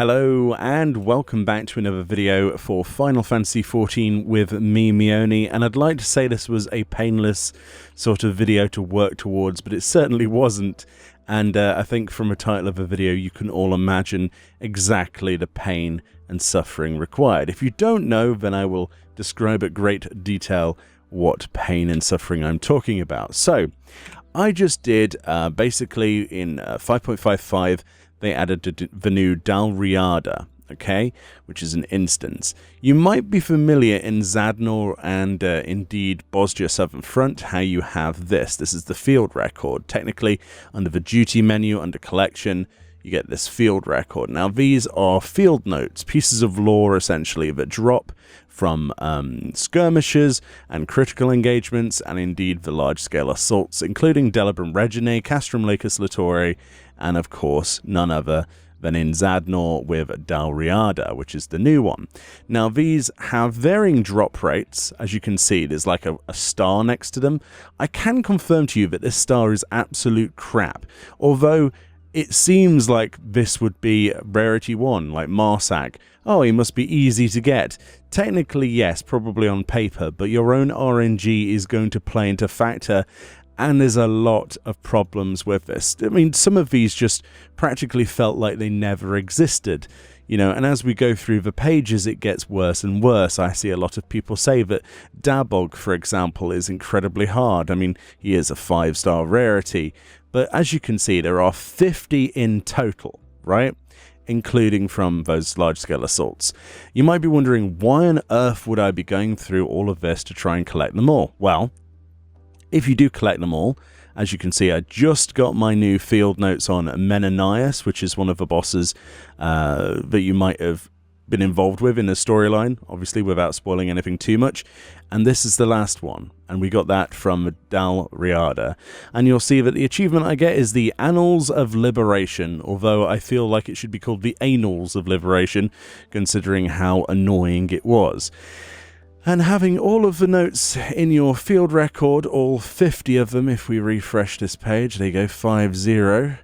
Hello and welcome back to another video for Final Fantasy XIV with me, Meoni, and I'd like to say this was a painless sort of video to work towards, but it certainly wasn't, and I think from a title of a video you can all imagine exactly the pain and suffering required. If you don't know, then I will describe at great detail what pain and suffering I'm talking about. So, I just did, basically in 5.55, they added the new Dalriada, okay, which is an instance. You might be familiar in Zadnor and indeed Bosnia Southern Front how you have this. This is the field record. Technically, under the duty menu, under collection, you get this field record. Now, these are field notes, pieces of lore essentially that drop from skirmishes and critical engagements, and indeed the large-scale assaults, including Delabrum Reginae, Castrum Lacus Litore, and of course none other than in Zadnor with Dalriada, which is the new one. Now, these have varying drop rates. As you can see, there's like a star next to them. I can confirm to you that this star is absolute crap, although it seems like this would be Rarity 1, like Marsak. Oh, he must be easy to get. Technically, yes, probably on paper, but your own RNG is going to play into factor, and there's a lot of problems with this. I mean, some of these just practically felt like they never existed, you know, and as we go through the pages, it gets worse and worse. I see a lot of people say that Dabog, for example, is incredibly hard. I mean, he is a 5-star rarity, but as you can see, there are 50 in total, right? Including from those large-scale assaults. You might be wondering, why on earth would I be going through all of this to try and collect them all? Well, if you do collect them all, as you can see, I just got my new field notes on Menenias, which is one of the bosses that you might have been involved with in the storyline, obviously without spoiling anything too much. And this is the last one, and we got that from Dalriada. And you'll see that the achievement I get is the Annals of Liberation, although I feel like it should be called the Annals of Liberation, considering how annoying it was. And having all of the notes in your field record, all 50 of them, if we refresh this page, they go 50,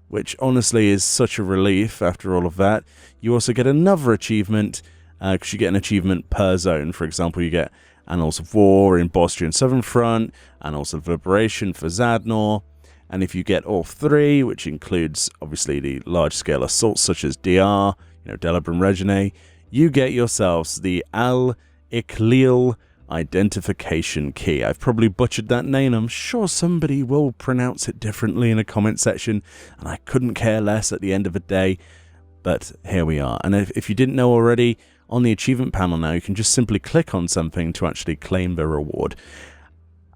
which honestly is such a relief after all of that. You also get another achievement, because you get an achievement per zone. For example, you get Annals of War in Bosnia and Southern Front, Annals of Liberation for Zadnor, and if you get all 3, which includes obviously the large-scale assaults such as DR, Delabrum Reginae, you get yourselves the Al-iklil identification key. I've probably butchered that name. I'm sure somebody will pronounce it differently in a comment section, and I couldn't care less at the end of the day, but here we are. And if you didn't know already, on the achievement panel now, you can just simply click on something to actually claim the reward,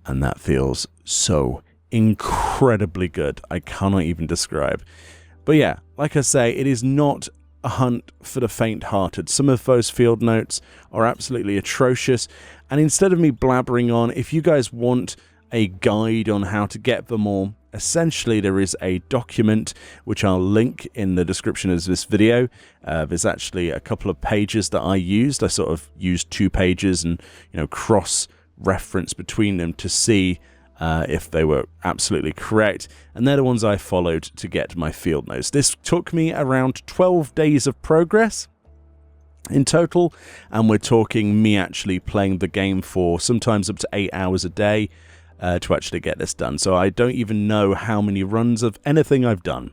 and that feels so incredibly good. I cannot even describe. But yeah, like I say, it is not a hunt for the faint-hearted. Some of those field notes are absolutely atrocious, and instead of me blabbering on, if you guys want a guide on how to get them all, essentially there is a document which I'll link in the description of this video. There's actually a couple of pages that I used. I sort of used 2 pages and cross-reference between them to see if they were absolutely correct, and they're the ones I followed to get my field notes. This took me around 12 days of progress in total, and we're talking me actually playing the game for sometimes up to 8 hours a day to actually get this done. So I don't even know how many runs of anything I've done.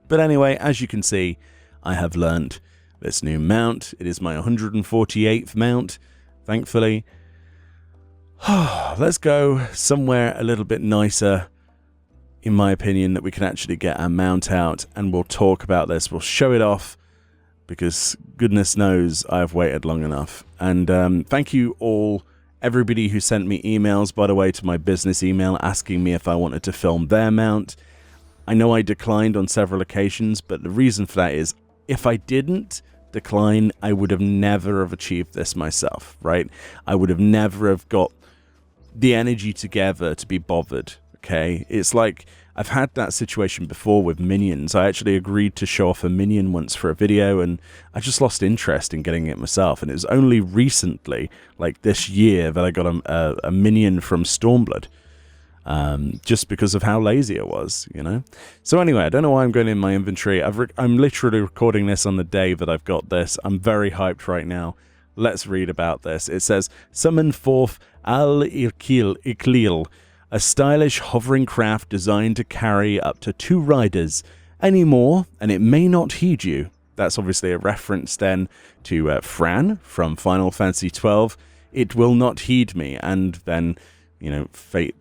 But anyway, as you can see, I have learned this new mount. It is my 148th mount, thankfully. Let's go somewhere a little bit nicer, in my opinion, that we can actually get our mount out, and we'll talk about this. We'll show it off, because goodness knows I've waited long enough. And thank you all, everybody who sent me emails, by the way, to my business email asking me if I wanted to film their mount. I know I declined on several occasions, but the reason for that is, if I didn't decline, I would have never have achieved this myself, right? I would have never have got the energy together to be bothered, okay? It's like, I've had that situation before with minions. I actually agreed to show off a minion once for a video, and I just lost interest in getting it myself. And it was only recently, like this year, that I got a minion from Stormblood. just because of how lazy it was, you know? So anyway, I don't know why I'm going in my inventory. I'm literally recording this on the day that I've got this. I'm very hyped right now. Let's read about this. It says, summon forth Al-iklil, a stylish hovering craft designed to carry up to 2 riders. Any more, and it may not heed you. That's obviously a reference then to Fran from Final Fantasy XII. It will not heed me, and then fataliously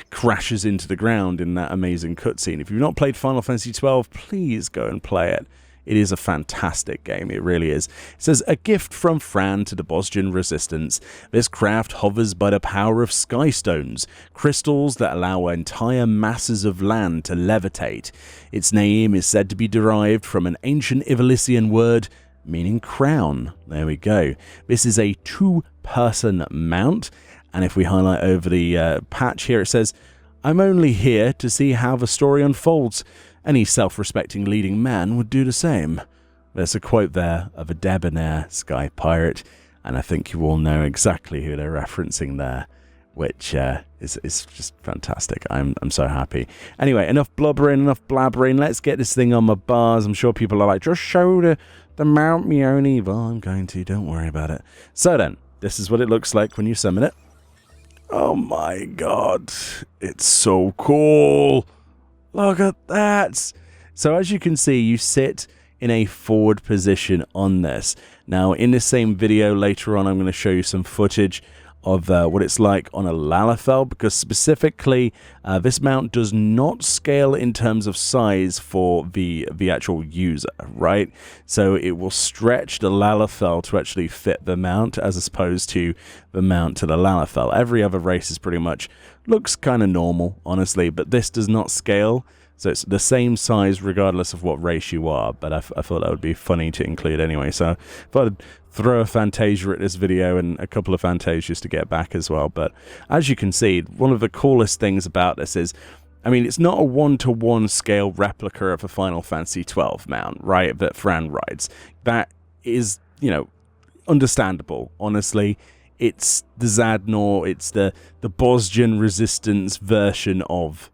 crashes into the ground in that amazing cutscene. If you've not played Final Fantasy XII, please go and play it. It is a fantastic game, it really is. It says, a gift from Fran to the Bosnian resistance. This craft hovers by the power of sky stones, crystals that allow entire masses of land to levitate. Its name is said to be derived from an ancient Ivalisian word meaning crown. There we go. This is a 2-person mount, and if we highlight over the patch here, it says, I'm only here to see how the story unfolds. Any self-respecting leading man would do the same. There's a quote there of a debonair sky pirate, and I think you all know exactly who they're referencing there, which is just fantastic. I'm so happy. Anyway, enough blubbering, enough blabbering. Let's get this thing on my bars. I'm sure people are like, just show the Mount Meoni. Well, I'm going to. Don't worry about it. So then, this is what it looks like when you summon it. Oh my god. It's so cool. Look at that. So as you can see, you sit in a forward position on this. Now, in this same video later on, I'm going to show you some footage of what it's like on a Lalafell, because specifically this mount does not scale in terms of size for the actual user, right? So it will stretch the Lalafell to actually fit the mount, as opposed to the mount to the Lalafell. Every other race is pretty much looks kind of normal, honestly, but this does not scale. So it's the same size regardless of what race you are, but I thought that would be funny to include anyway. So I thought I'd throw a Fantasia at this video and a couple of Fantasias to get back as well. But as you can see, one of the coolest things about this is, I mean, it's not a one-to-one scale replica of a Final Fantasy XII mount, right, that Fran rides. That is, you know, understandable, honestly. It's the Zadnor, it's the Bosnian resistance version of,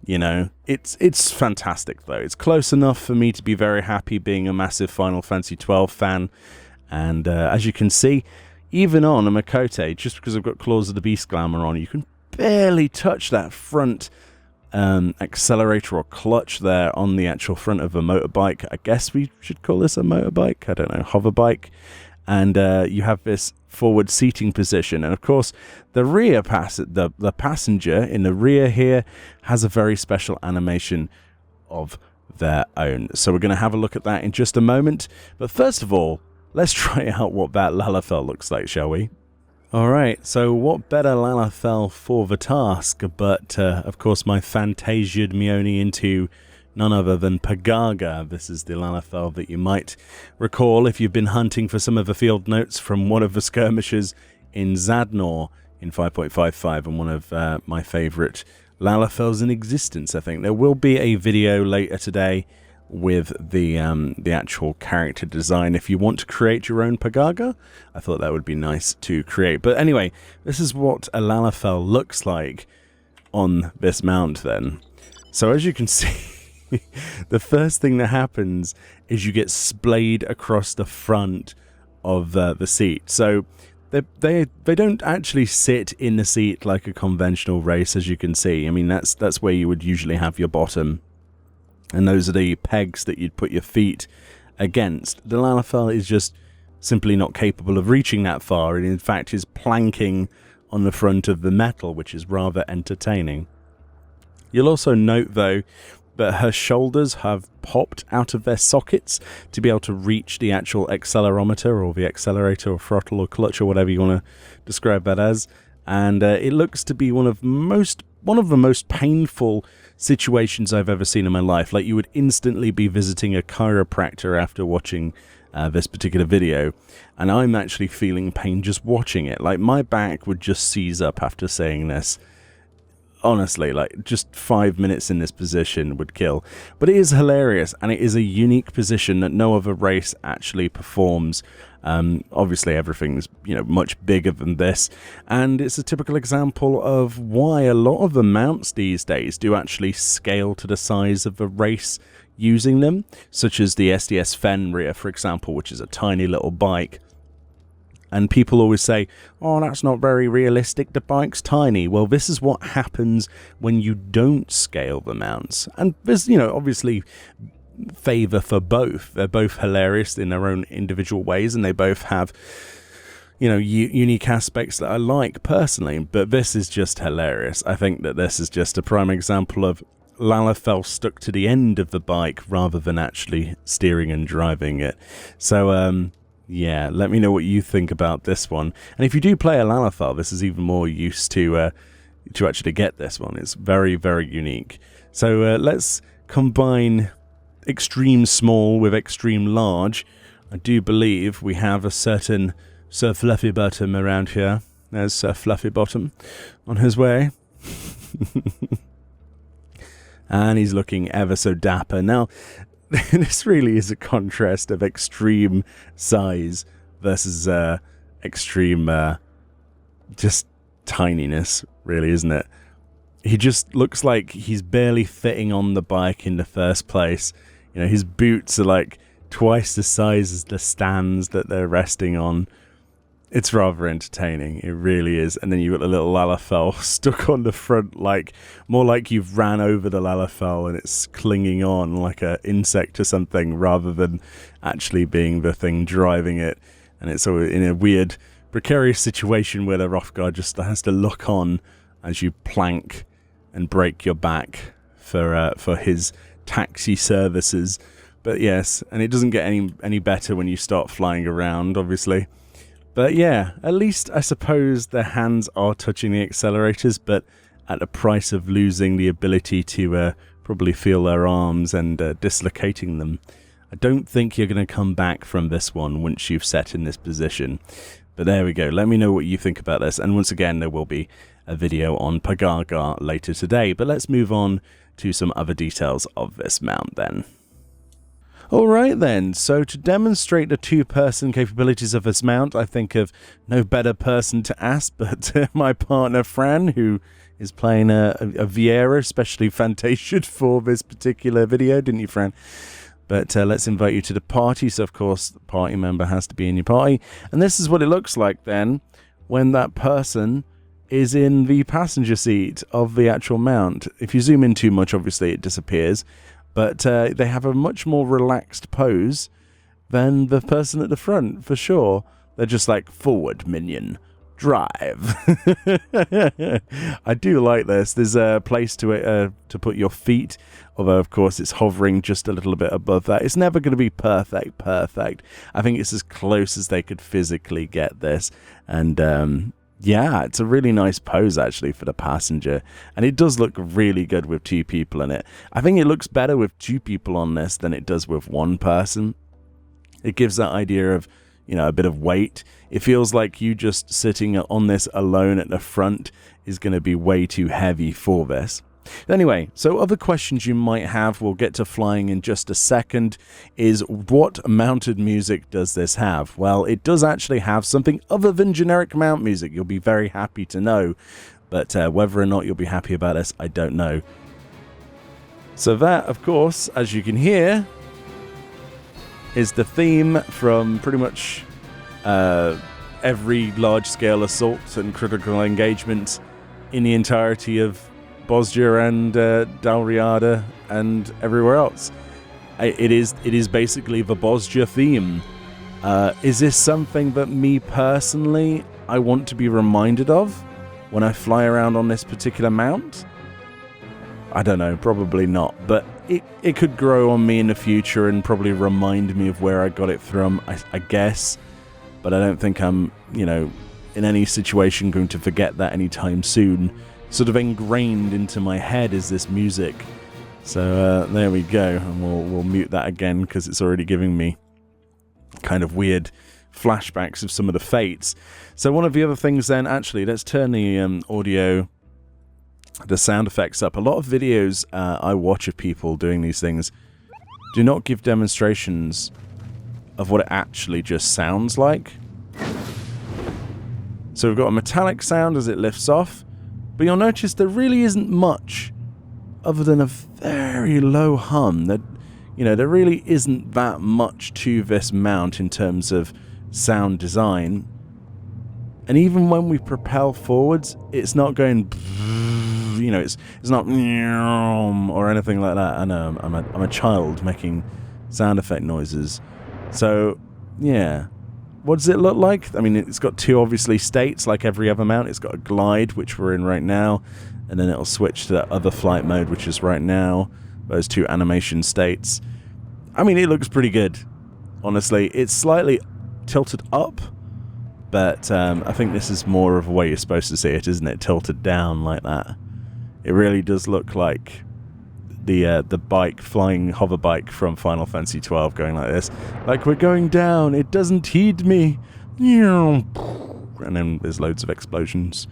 you know, it's fantastic though. It's close enough for me to be very happy being a massive Final Fantasy XII fan. And as you can see, even on a Makote, just because I've got Claws of the Beast Glamour on, you can barely touch that front accelerator or clutch there on the actual front of a motorbike. I guess we should call this a motorbike. I don't know, hoverbike. And you have this forward seating position, and of course the rear the passenger in the rear here has a very special animation of their own. So we're going to have a look at that in just a moment, but first of all, let's try out what that Lalafell looks like, shall we? Alright, so what better Lalafell for the task but of course my Fantasia'd Meoni into none other than Pagaga. This is the Lalafell that you might recall if you've been hunting for some of the field notes from one of the skirmishes in Zadnor in 5.55, and one of my favourite Lalafells in existence, I think. There will be a video later today with the actual character design. If you want to create your own Pagaga, I thought that would be nice to create. But anyway, this is what a Lalafell looks like on this mount then. So as you can see, the first thing that happens is you get splayed across the front of the seat. So they don't actually sit in the seat like a conventional race, as you can see. I mean, that's where you would usually have your bottom, and those are the pegs that you'd put your feet against. The Lalafell is just simply not capable of reaching that far, and in fact is planking on the front of the metal, which is rather entertaining. You'll also note, though, but her shoulders have popped out of their sockets to be able to reach the actual accelerometer, or the accelerator or throttle or clutch or whatever you want to describe that as. And it looks to be one of the most painful situations I've ever seen in my life. Like, you would instantly be visiting a chiropractor after watching this particular video, and I'm actually feeling pain just watching it. Like, my back would just seize up after saying this. honestly, like, just 5 minutes in this position would kill. But it is hilarious, and it is a unique position that no other race actually performs. Obviously, everything's, much bigger than this, and it's a typical example of why a lot of the mounts these days do actually scale to the size of the race using them, such as the SDS Fenrir, for example, which is a tiny little bike. And people always say, oh, that's not very realistic, the bike's tiny. Well, this is what happens when you don't scale the mounts. And there's, obviously favour for both. They're both hilarious in their own individual ways, and they both have, unique aspects that I like personally. But this is just hilarious. I think that this is just a prime example of Lalafell stuck to the end of the bike rather than actually steering and driving it. So, yeah, let me know what you think about this one. And if you do play a Lalafell, this is even more use to actually get this one. It's very, very unique. So let's combine extreme small with extreme large. I do believe we have a certain Sir Fluffy Bottom around here. There's Sir Fluffy Bottom on his way. And he's looking ever so dapper. Now, this really is a contrast of extreme size versus extreme just tininess, really, isn't it? He just looks like he's barely fitting on the bike in the first place. His boots are like twice the size as the stands that they're resting on. It's rather entertaining, it really is. And then you've got the little Lalafell stuck on the front, like more like you've ran over the Lalafell and it's clinging on like an insect or something, rather than actually being the thing driving it. And it's sort of in a weird, precarious situation where the Rothgar just has to look on as you plank and break your back for his taxi services. But yes, and it doesn't get any better when you start flying around, obviously. But yeah, at least I suppose their hands are touching the accelerators, but at the price of losing the ability to probably feel their arms and dislocating them. I don't think you're going to come back from this one once you've set in this position. But there we go. Let me know what you think about this. And once again, there will be a video on Pagagar later today. But let's move on to some other details of this mount then. Alright then, so to demonstrate the two-person capabilities of this mount, I think of no better person to ask but my partner Fran, who is playing a Viera, especially Fantasia, for this particular video, didn't you, Fran? But let's invite you to the party, so of course the party member has to be in your party. And this is what it looks like then, when that person is in the passenger seat of the actual mount. If you zoom in too much, obviously it disappears. But they have a much more relaxed pose than the person at the front, for sure. They're just like, forward, minion, drive. I do like this. There's a place to put your feet, although, of course, it's hovering just a little bit above that. It's never going to be perfect. I think it's as close as they could physically get this. And yeah, it's a really nice pose, actually, for the passenger. And it does look really good with two people in it. I think it looks better with two people on this than it does with one person. It gives that idea of, a bit of weight. It feels like you just sitting on this alone at the front is going to be way too heavy for this. Anyway, so other questions you might have, we'll get to flying in just a second, is what mounted music does this have? Well, it does actually have something other than generic mount music. You'll be very happy to know, but whether or not you'll be happy about this, I don't know. So that, of course, as you can hear, is the theme from pretty much every large-scale assault and critical engagement in the entirety of Bosnia and Dalriada and everywhere else. It is basically the Bosnia theme. Is this something that me personally I want to be reminded of when I fly around on this particular mount? I don't know, probably not, but it could grow on me in the future and probably remind me of where I got it from, I guess, but I don't think I'm, in any situation going to forget that anytime soon. Sort of ingrained into my head is this music. So there we go, and we'll mute that again because it's already giving me kind of weird flashbacks of some of the fates. So one of the other things then, actually, let's turn the audio the sound effects up. A lot of videos I watch of people doing these things do not give demonstrations of what it actually just sounds like. So we've got a metallic sound as it lifts off, but you'll notice there really isn't much other than a very low hum. That, you know, there really isn't that much to this mount in terms of sound design. And even when we propel forwards, it's not going, you know, it's not or anything like that. I know I'm a child making sound effect noises. So, yeah. What does it look like? I mean, it's got two, obviously, states, like every other mount. It's got a glide, which we're in right now, and then it'll switch to that other flight mode, which is right now. Those two animation states. I mean, it looks pretty good, honestly. It's slightly tilted up, but I think this is more of a way you're supposed to see it, isn't it? Tilted down like that. It really does look like the bike, flying hoverbike from Final Fantasy XII going like this. Like, we're going down, it doesn't heed me. And then there's loads of explosions.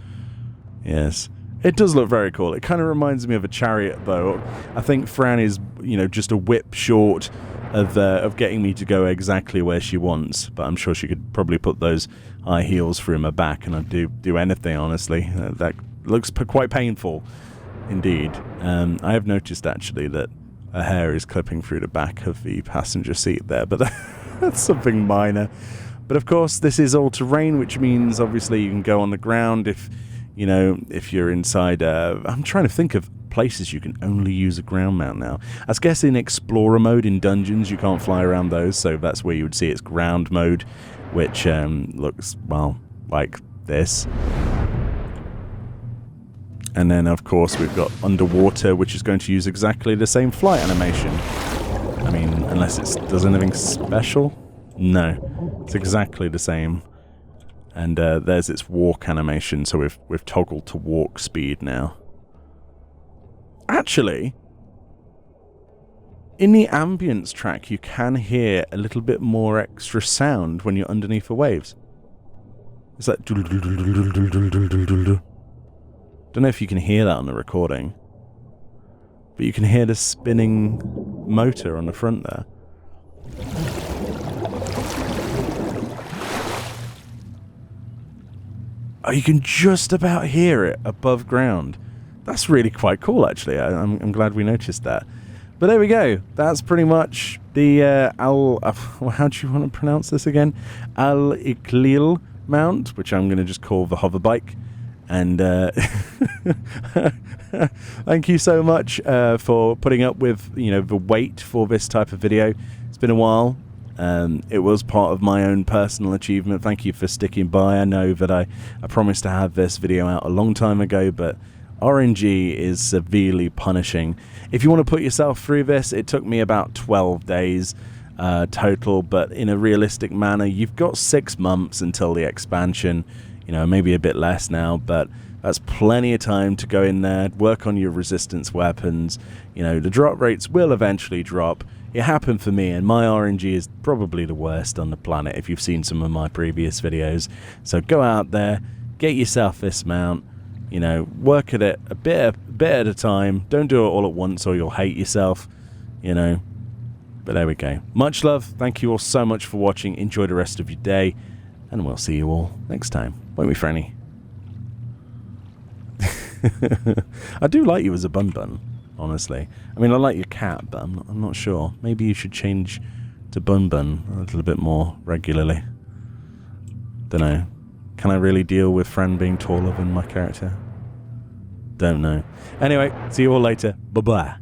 Yes. It does look very cool. It kind of reminds me of a chariot, though. I think Fran is, you know, just a whip short of getting me to go exactly where she wants. But I'm sure she could probably put those high heels through my back, and I'd do anything, honestly. That looks quite painful. Indeed. I have noticed, actually, that her hair is clipping through the back of the passenger seat there, but that's something minor. But, of course, this is all-terrain, which means, obviously, you can go on the ground if, you know, if you're inside... I'm trying to think of places you can only use a ground mount now. I guess in Explorer mode in dungeons, you can't fly around those, so that's where you would see its ground mode, which looks, well, like this. And then, of course, we've got underwater, which is going to use exactly the same flight animation. I mean, unless it does anything special. No, it's exactly the same. And there's its walk animation, so we've toggled to walk speed now. Actually, in the ambience track, you can hear a little bit more extra sound when you're underneath the waves. It's like... Don't know if you can hear that on the recording, but you can hear the spinning motor on the front there. Oh, you can just about hear it above ground. That's really quite cool, actually. I'm glad we noticed that. But there we go. That's pretty much the how do you want to pronounce this again? Al-iklil mount, which I'm going to just call the hoverbike. And thank you so much for putting up with, you know, the wait for this type of video. It's been a while. It was part of my own personal achievement. Thank you for sticking by. I know that I promised to have this video out a long time ago, but RNG is severely punishing. If you want to put yourself through this, it took me about 12 days total, but in a realistic manner, you've got 6 months until the expansion. You know, maybe a bit less now, but that's plenty of time to go in there, work on your resistance weapons. You know, the drop rates will eventually drop. It happened for me, and my RNG is probably the worst on the planet if you've seen some of my previous videos. So go out there, get yourself this mount, you know, work at it a bit at a time. Don't do it all at once or you'll hate yourself, you know. But there we go. Much love. Thank you all so much for watching. Enjoy the rest of your day, and we'll see you all next time. Won't we, Franny? I do like you as a bun, honestly. I mean, I like your cat, but I'm not sure. Maybe you should change to bun a little bit more regularly. Don't know. Can I really deal with Fran being taller than my character? Don't know. Anyway, see you all later. Bye-bye.